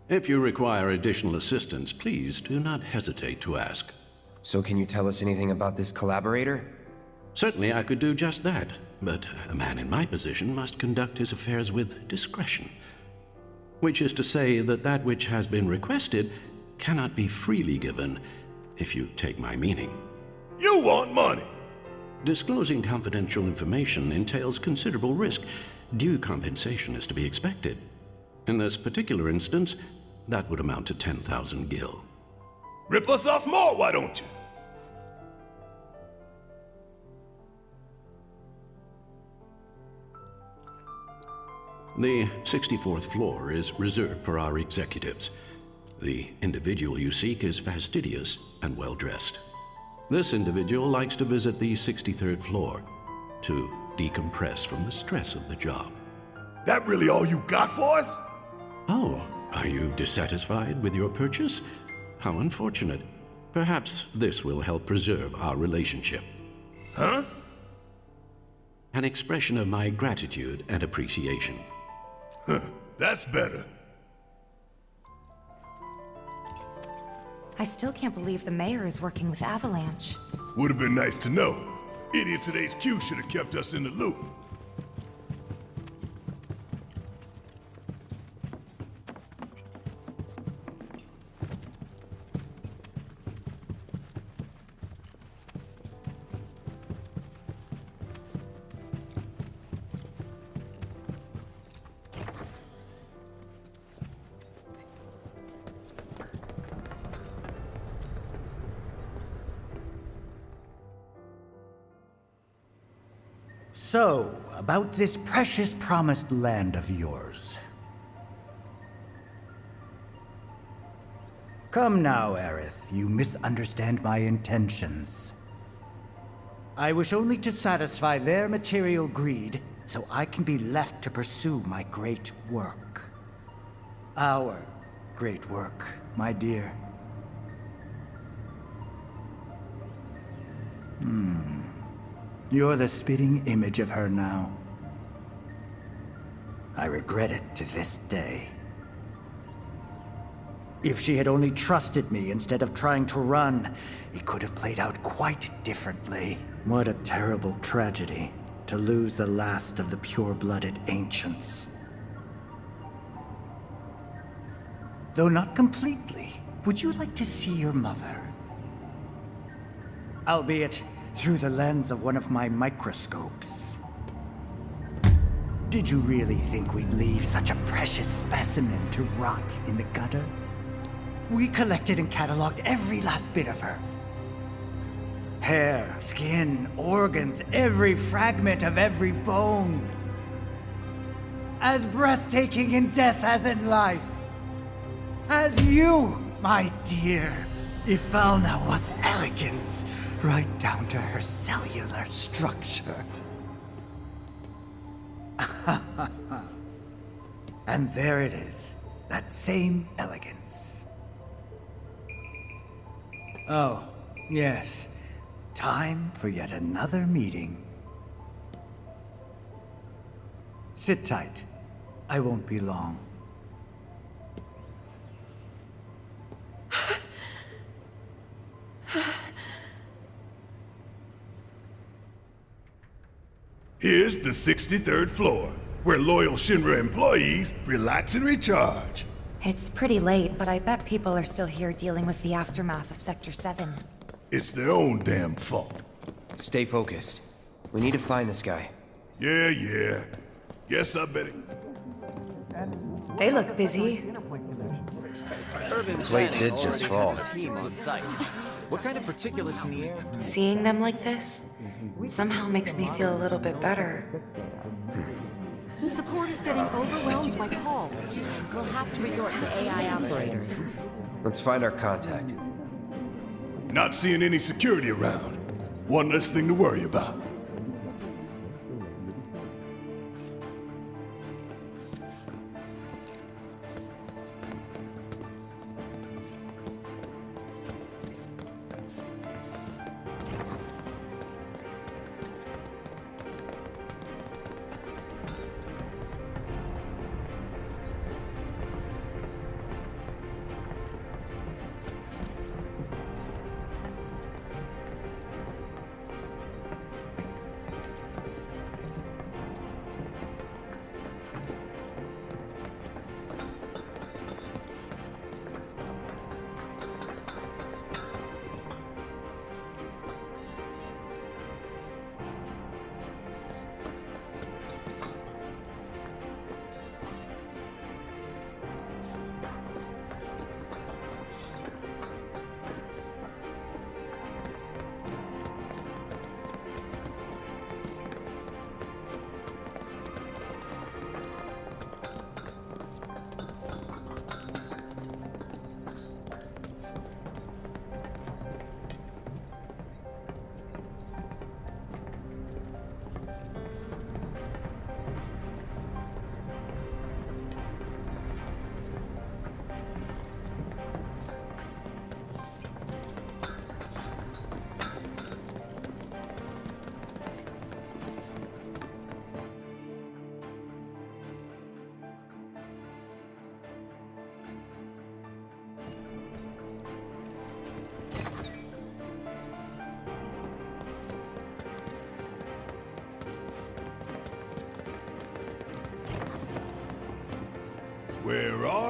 If you require additional assistance, please do not hesitate to ask. So can you tell us anything about this collaborator? Certainly I could do just that, but a man in my position must conduct his affairs with discretion. Which is to say that that which has been requested cannot be freely given, if you take my meaning. You want money! Disclosing confidential information entails considerable risk. Due compensation is to be expected. In this particular instance, that would amount to 10,000 gil. Rip us off more, why don't you? The 64th floor is reserved for our executives. The individual you seek is fastidious and well-dressed. This individual likes to visit the 63rd floor to decompress from the stress of the job. That really all you got for us? Oh, are you dissatisfied with your purchase? How unfortunate. Perhaps this will help preserve our relationship. Huh? An expression of my gratitude and appreciation. Huh, that's better. I still can't believe the mayor is working with Avalanche. Would have been nice to know. Idiots at HQ should have kept us in the loop. So, about this precious promised land of yours. Come now, AERITH, you misunderstand my intentions. I wish only to satisfy their material greed, so I can be left to pursue my great work. Our great work, my dear. You're the spitting image of her now. I regret it to this day. If she had only trusted me instead of trying to run, it could have played out quite differently. What a terrible tragedy, to lose the last of the pure-blooded ancients. Though not completely, would you like to see your mother? Albeit through the lens of one of my microscopes. Did you really think we'd leave such a precious specimen to rot in the gutter? We collected and cataloged every last bit of her. Hair, skin, organs, every fragment of every bone. As breathtaking in death as in life. As you, my dear. Ifalna was elegance, right down to her cellular structure. And there it is, that same elegance. Oh, yes. Time for yet another meeting. Sit tight. I won't be long. Here's the 63rd floor, where loyal Shinra employees relax and recharge. It's pretty late, but I bet people are still here dealing with the aftermath of Sector 7. It's their own damn fault. Stay focused. We need to find this guy. Yeah. Guess I better... They look busy. Plate did just fall. What kind of particulates in the air? Seeing them like this somehow makes me feel a little bit better. Support is getting overwhelmed by calls. We'll have to resort to AI operators. Let's find our contact. Not seeing any security around. One less thing to worry about.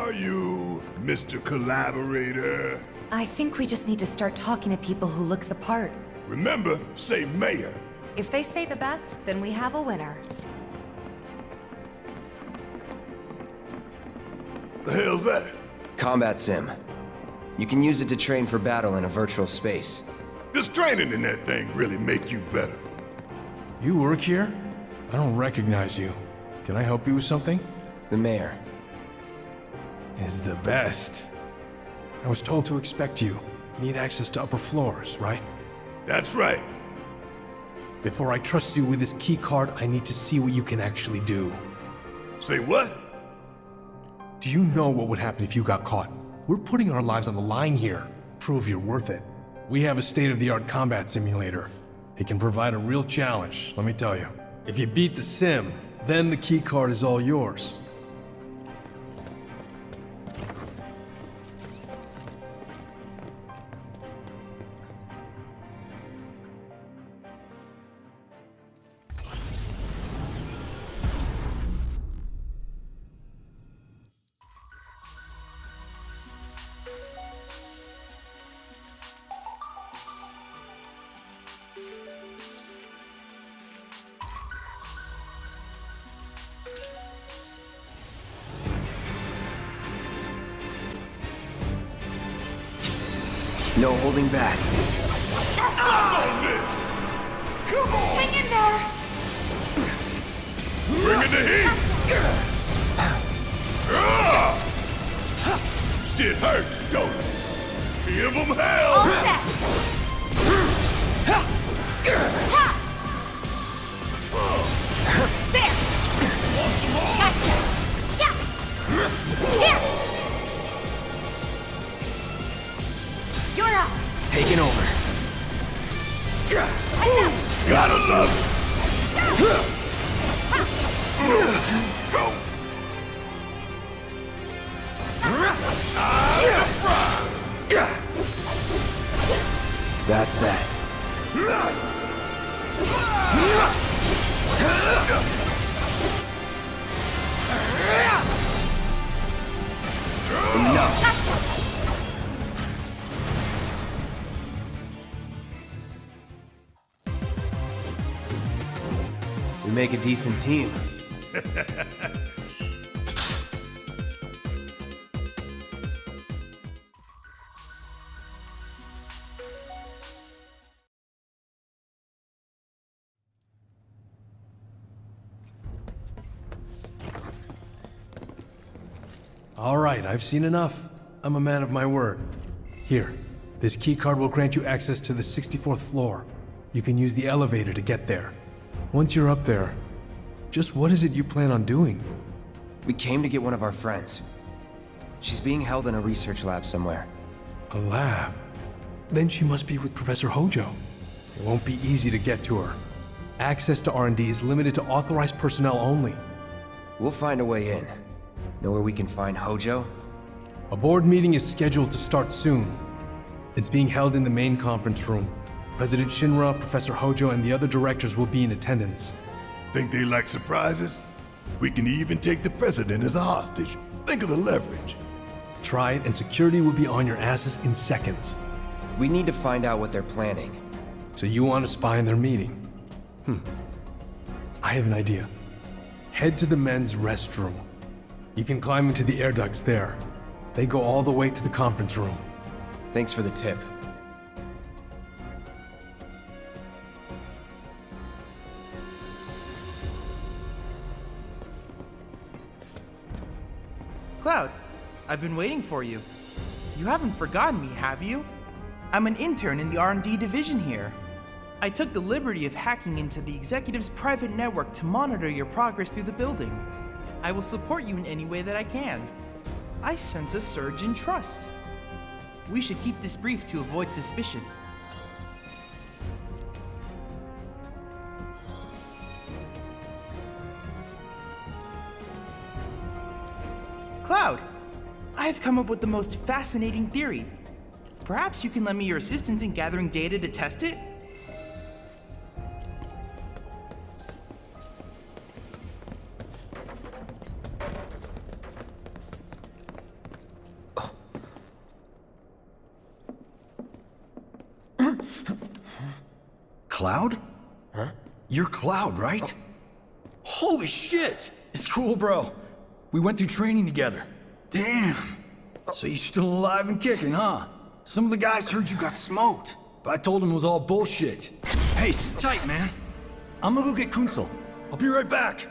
are you, Mr. Collaborator? I think we just need to start talking to people who look the part. Remember, say mayor. If they say the best, then we have a winner. The hell's that? Combat sim. You can use it to train for battle in a virtual space. Does training in that thing really make you better? You work here? I don't recognize you. Can I help you with something? The mayor. Is the best. I was told to expect you. Need access to upper floors, right? That's right. Before I trust you with this key card, I need to see what you can actually do. Say what? Do you know what would happen if you got caught? We're putting our lives on the line here. Prove you're worth it. We have a state-of-the-art combat simulator. It can provide a real challenge, let me tell you. If you beat the sim, then the key card is all yours. No holding back. On this! Come on! Hang in there! Bring in the heat! Ah! Shit hurts, don't it? Give them hell! All set! Ta! There! Gotcha! Yeah! Here! You're up! Taking over. Gotta love it! Go! That's that. Enough. Gotcha! We make a decent team. All right, I've seen enough. I'm a man of my word. Here, this key card will grant you access to the 64th floor. You can use the elevator to get there. Once you're up there, just what is it you plan on doing? We came to get one of our friends. She's being held in a research lab somewhere. A lab? Then she must be with Professor Hojo. It won't be easy to get to her. Access to R&D is limited to authorized personnel only. We'll find a way in. Know where we can find Hojo? A board meeting is scheduled to start soon. It's being held in the main conference room. President Shinra, Professor Hojo, and the other directors will be in attendance. Think they like surprises? We can even take the president as a hostage. Think of the leverage. Try it, and security will be on your asses in seconds. We need to find out what they're planning. So you want to spy in their meeting? I have an idea. Head to the men's restroom. You can climb into the air ducts there. They go all the way to the conference room. Thanks for the tip. Cloud, I've been waiting for you. You haven't forgotten me, have you? I'm an intern in the R&D division here. I took the liberty of hacking into the executive's private network to monitor your progress through the building. I will support you in any way that I can. I sense a surge in trust. We should keep this brief to avoid suspicion. Cloud, I have come up with the most fascinating theory. Perhaps you can lend me your assistance in gathering data to test it? Cloud? Huh? You're Cloud, right? Holy shit! It's cool, bro. We went through training together. Damn. So you're still alive and kicking, huh? Some of the guys heard you got smoked, but I told them it was all bullshit. Hey, sit tight, man. I'm gonna go get Kunsel. I'll be right back.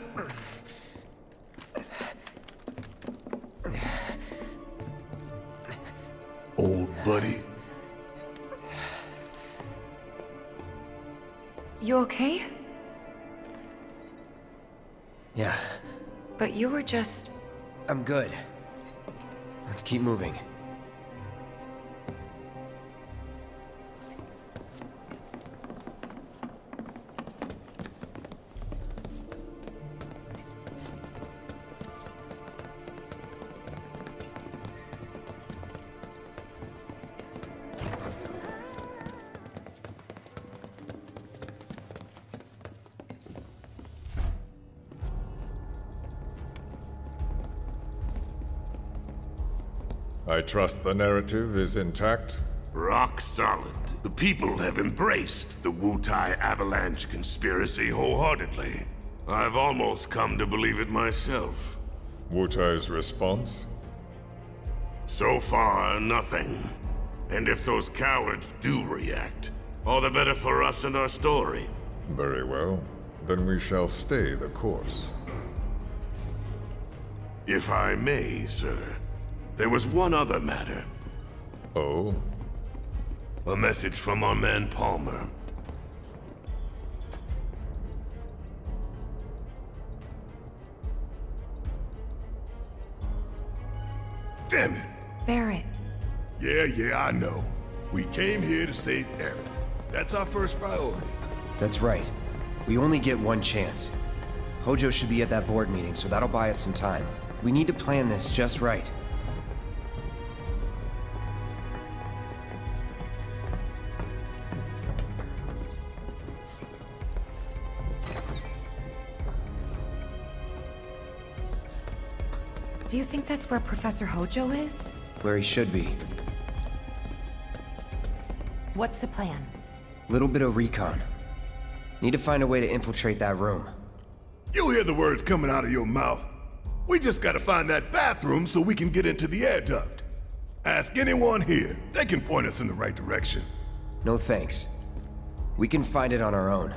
Old buddy. You okay? Yeah, But you were just... I'm good. Let's keep moving. I trust the narrative is intact? Rock solid. The people have embraced the Wutai Avalanche conspiracy wholeheartedly. I've almost come to believe it myself. Wutai's response? So far, nothing. And if those cowards do react, all the better for us and our story. Very well. Then we shall stay the course. If I may, sir. There was one other matter. Oh? A message from our man Palmer. Damn it! Barrett. Yeah, I know. We came here to save AERITH. That's our first priority. That's right. We only get one chance. Hojo should be at that board meeting, so that'll buy us some time. We need to plan this just right. Do you think that's where Professor Hojo is? Where he should be. What's the plan? Little bit of recon. Need to find a way to infiltrate that room. You hear the words coming out of your mouth. We just gotta find that bathroom so we can get into the air duct. Ask anyone here. They can point us in the right direction. No thanks. We can find it on our own.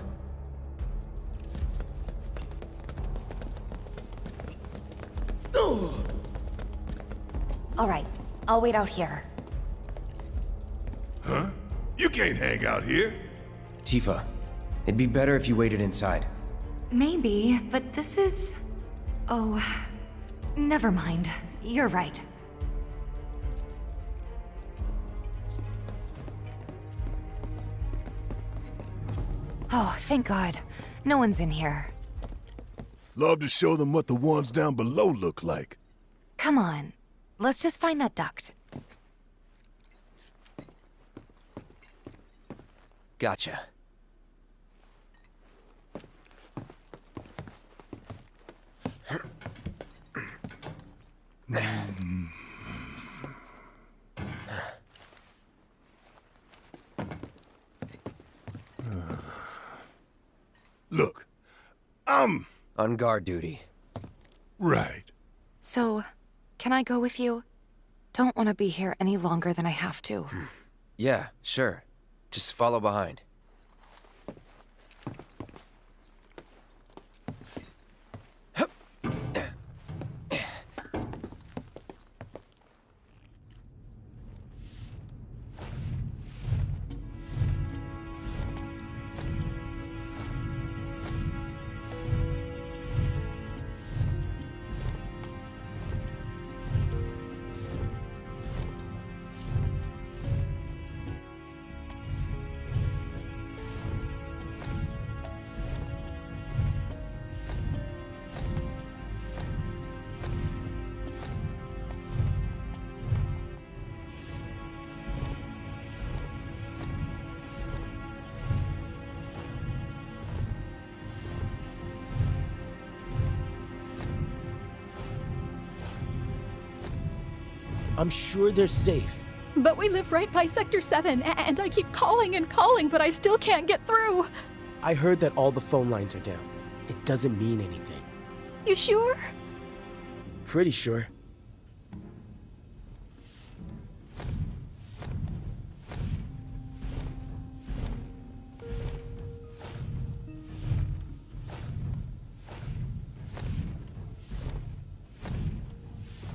All right, I'll wait out here. Huh? You can't hang out here. Tifa, it'd be better if you waited inside. Maybe, but this is... Oh, never mind. You're right. Oh, thank God. No one's in here. Love to show them what the ones down below look like. Come on. Let's just find that duct. Gotcha. Look, I'm... On guard duty. Right. So, can I go with you? Don't want to be here any longer than I have to. Yeah, sure. Just follow behind. I'm sure they're safe. But we live right by Sector 7, and I keep calling and calling, but I still can't get through. I heard that all the phone lines are down. It doesn't mean anything. You sure? Pretty sure.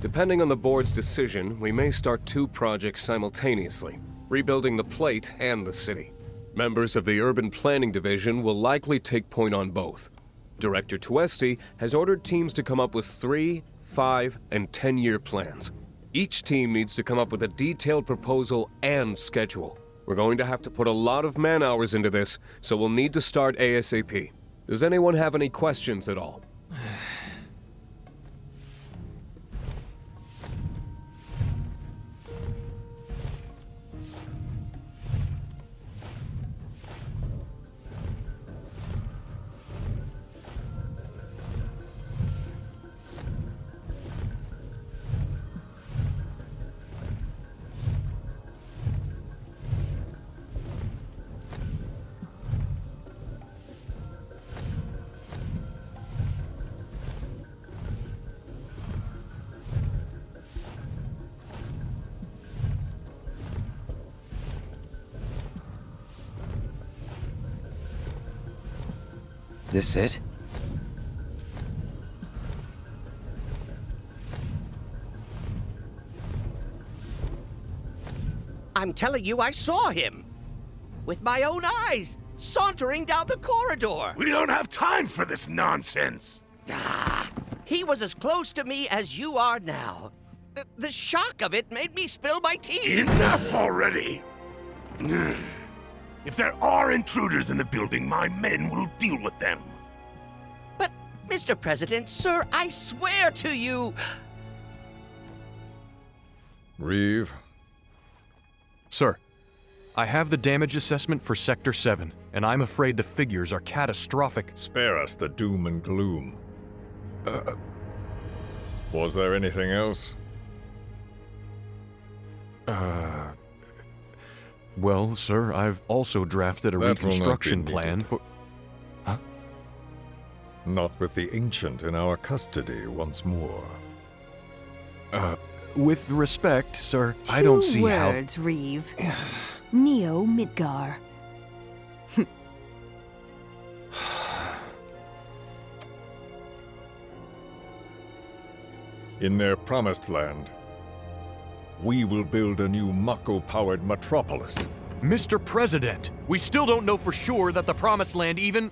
Depending on the board's decision, we may start 2 projects simultaneously, rebuilding the plate and the city. Members of the Urban Planning Division will likely take point on both. Director Tuesti has ordered teams to come up with 3, 5, and 10-year plans. Each team needs to come up with a detailed proposal and schedule. We're going to have to put a lot of man-hours into this, so we'll need to start ASAP. Does anyone have any questions at all? This it? I'm telling you, I saw him. With my own eyes, sauntering down the corridor. We don't have time for this nonsense. He was as close to me as you are now. The shock of it made me spill my tea. Enough already! If there are intruders in the building, my men will deal with them. But, Mr. President, sir, I swear to you... Reeve? Sir, I have the damage assessment for Sector 7, and I'm afraid the figures are catastrophic. Spare us the doom and gloom. Was there anything else? Well, sir, I've also drafted a reconstruction plan for... Huh? Not with the Ancient in our custody once more. With respect, sir, I don't see how... 2 words, Reeve. Neo Midgar. In their promised land, we will build a new Mako-powered metropolis. Mr. President, we still don't know for sure that the Promised Land even...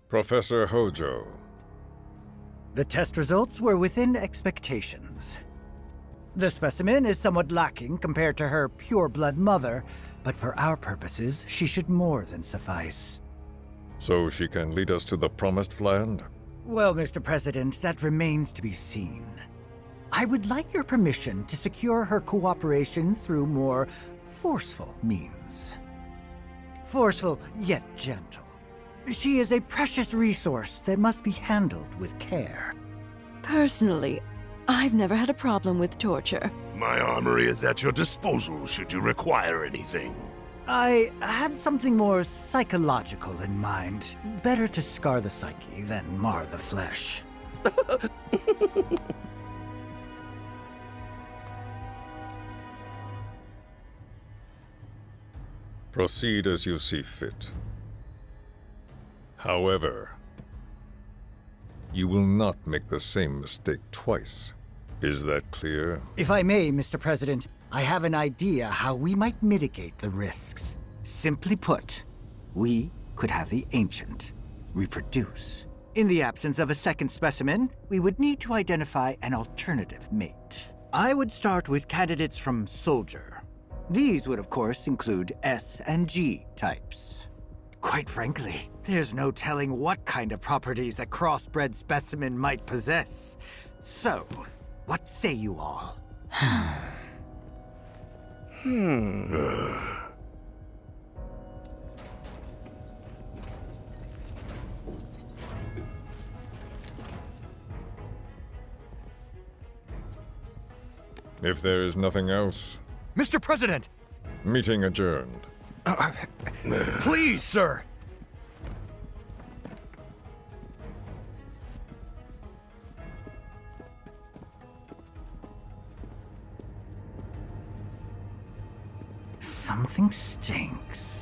Professor Hojo. The test results were within expectations. The specimen is somewhat lacking compared to her pure-blood mother, but for our purposes, she should more than suffice. So she can lead us to the Promised Land? Well, Mr. President, that remains to be seen. I would like your permission to secure her cooperation through more forceful means. Forceful, yet gentle. She is a precious resource that must be handled with care. Personally, I've never had a problem with torture. My armory is at your disposal should you require anything. I had something more psychological in mind. Better to scar the psyche than mar the flesh. Proceed as you see fit. However, you will not make the same mistake twice. Is that clear? If I may, Mr. President, I have an idea how we might mitigate the risks. Simply put, we could have the Ancient reproduce. In the absence of a second specimen, we would need to identify an alternative mate. I would start with candidates from Soldier. These would, of course, include S and G types. Quite frankly, there's no telling what kind of properties a crossbred specimen might possess. So, what say you all? If there is nothing else, Mr. President! meeting adjourned. Please, sir! Something stinks.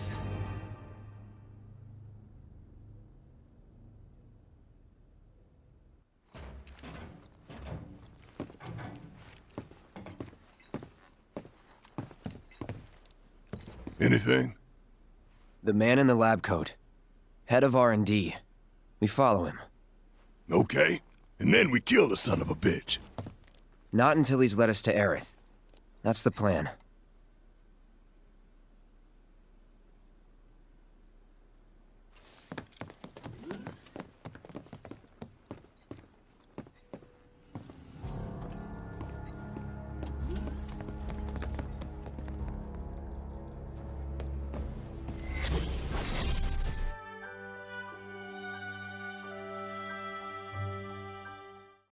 Anything? The man in the lab coat. Head of R&D. We follow him. Okay. And then we kill the son of a bitch. Not until he's led us to AERITH. That's the plan.